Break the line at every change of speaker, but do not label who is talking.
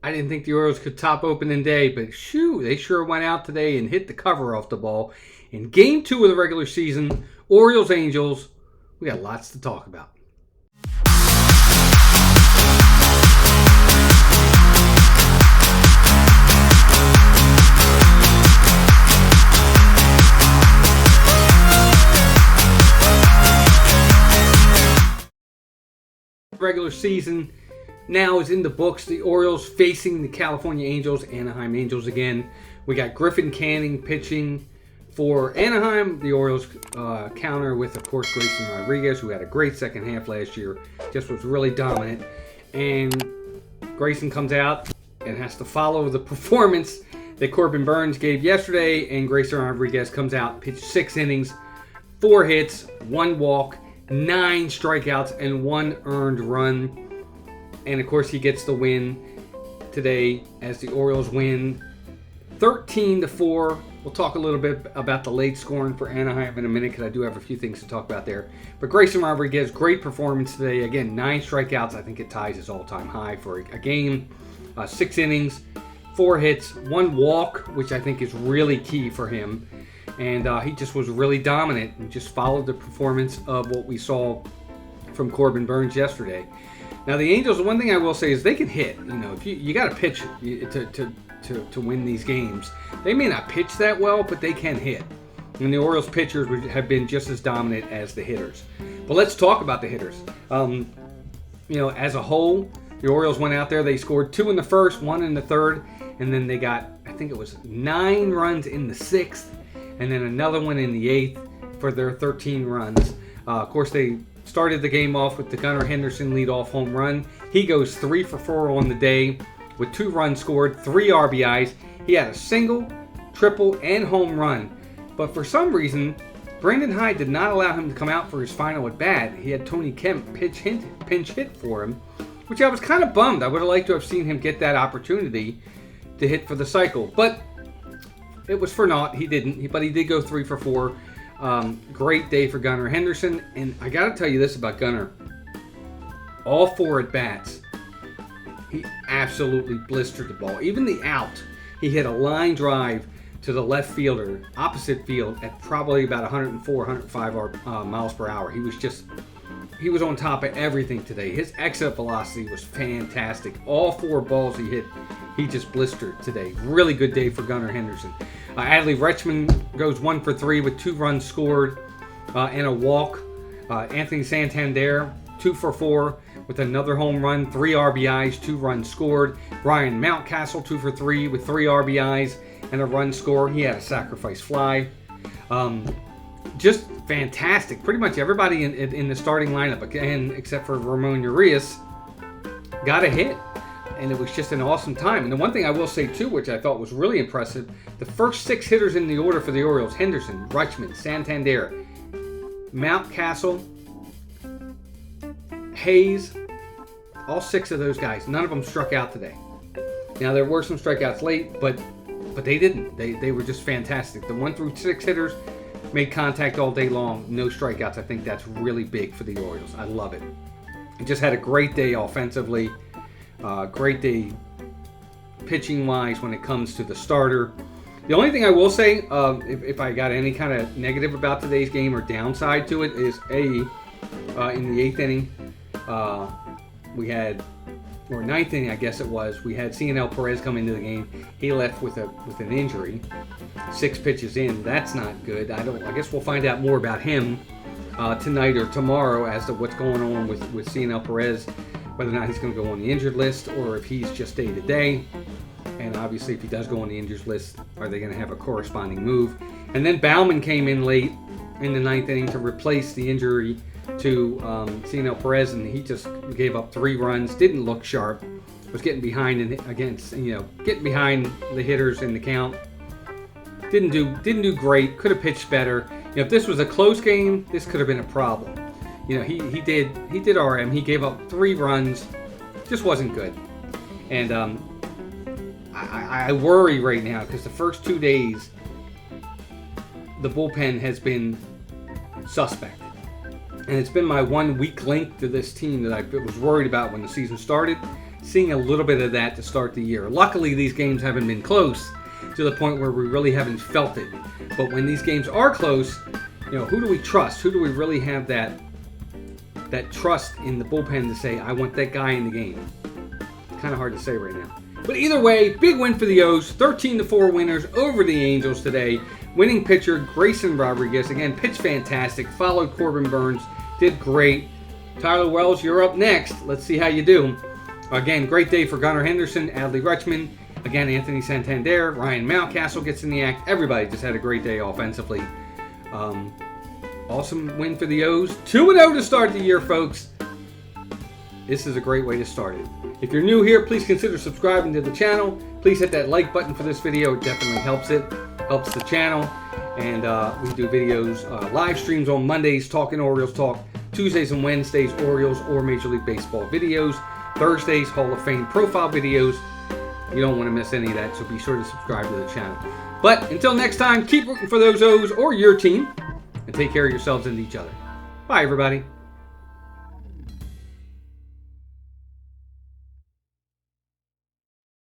I didn't think the Orioles could top opening day, but shoo, they sure went out today and hit the cover off the ball. In Game 2 of the regular season, Orioles-Angels, we got lots to talk about. Regular season now is in the books. The Orioles facing the California Angels, Anaheim Angels again. We got Griffin Canning pitching for Anaheim. The Orioles counter with, of course, Grayson Rodriguez, who had a great second half last year. Just was really dominant. And Grayson comes out and has to follow the performance that Corbin Burnes gave yesterday. And Grayson Rodriguez comes out, pitched 6 innings, 4 hits, 1 walk, 9 strikeouts, and 1 earned run. And of course, he gets the win today as the Orioles win 13-4. We'll talk a little bit about the late scoring for Anaheim in a minute because I do have a few things to talk about there. But Grayson Rodriguez, great performance today. Again, 9 strikeouts. I think it ties his all-time high for a game. 6 innings, 4 hits, 1 walk, which I think is really key for him. And he just was really dominant and just followed the performance of what we saw from Corbin Burnes yesterday. Now the Angels, the one thing I will say is they can hit. You know, if you got to pitch to win these games. They may not pitch that well, but they can hit. And the Orioles pitchers have been just as dominant as the hitters. But let's talk about the hitters. You know, as a whole, the Orioles went out there. They scored 2 in the first, 1 in the third, and then they got, I think it was 9 runs in the 6th, and then another one in the 8th for their 13 runs. Of course, they started the game off with the Gunnar Henderson leadoff home run. He goes 3 for 4 on the day with 2 runs scored, 3 RBIs. He had a single, triple, and home run. But for some reason, Brandon Hyde did not allow him to come out for his final at bat. He had Tony Kemp pinch hit for him, which I was kind of bummed. I would have liked to have seen him get that opportunity to hit for the cycle. But it was for naught. He didn't. But he did go 3 for 4. Great day for Gunnar Henderson. And I got to tell you this about Gunnar. All 4 at-bats, he absolutely blistered the ball. Even the out, he hit a line drive to the left fielder, opposite field, at probably about 104, 105 miles per hour. He was on top of everything today. His exit velocity was fantastic. All 4 balls he hit, he just blistered today. Really good day for Gunnar Henderson. Adley Rutschman goes 1 for 3 with 2 runs scored and a walk. Anthony Santander, 2 for 4 with another home run, 3 RBIs, 2 runs scored. Ryan Mountcastle, 2 for 3 with 3 RBIs and a run score. He had a sacrifice fly. Just fantastic. Pretty much everybody in the starting lineup, again, except for Ramon Urias, got a hit. And it was just an awesome time. And the one thing I will say, too, which I thought was really impressive, the first 6 hitters in the order for the Orioles, Henderson, Rutschman, Santander, Mountcastle, Hayes, all 6 of those guys, none of them struck out today. Now, there were some strikeouts late, but they didn't. They were just fantastic. The 1 through 6 hitters made contact all day long, no strikeouts. I think that's really big for the Orioles. I love it. Just had a great day offensively. Great day pitching-wise when it comes to the starter. The only thing I will say, if I got any kind of negative about today's game or downside to it, is in the 8th inning, we had, or 9th inning, I guess it was, we had Cionel Perez come into the game. He left with an injury, 6 pitches in. That's not good. I guess we'll find out more about him tonight or tomorrow as to what's going on with Cionel Perez, whether or not he's going to go on the injured list or if he's just day-to-day. And obviously, if he does go on the injured list, are they going to have a corresponding move? And then Baumann came in late in the 9th inning to replace the injury to Cionel Perez, and he just gave up 3 runs, didn't look sharp, was getting behind getting behind the hitters in the count. Didn't do great, could have pitched better. If this was a close game, this could have been a problem. He did RM. He gave up 3 runs, just wasn't good. And I worry right now because the first 2 days, the bullpen has been suspect. And it's been my one weak link to this team that I was worried about when the season started. seeing a little bit of that to start the year. Luckily, these games haven't been close to the point where we really haven't felt it. But when these games are close, who do we trust? Who do we really have that trust in the bullpen to say, I want that guy in the game? Kind of hard to say right now. But either way, big win for the O's. 13-4 winners over the Angels today. Winning pitcher Grayson Rodriguez, again, pitched fantastic. Followed Corbin Burns, did great. Tyler Wells, you're up next. Let's see how you do. Again, great day for Gunnar Henderson, Adley Rutschman. Again, Anthony Santander, Ryan Mountcastle gets in the act. Everybody just had a great day offensively. Awesome win for the O's. 2-0 to start the year, folks. This is a great way to start it. If you're new here, please consider subscribing to the channel. Please hit that like button for this video. It definitely helps the channel. And we do videos, live streams on Mondays, Talking Orioles Talk. Tuesdays and Wednesdays, Orioles or Major League Baseball videos. Thursdays, Hall of Fame profile videos. You don't want to miss any of that, so be sure to subscribe to the channel. But until next time, keep rooting for those O's or your team, and take care of yourselves and each other. Bye, everybody.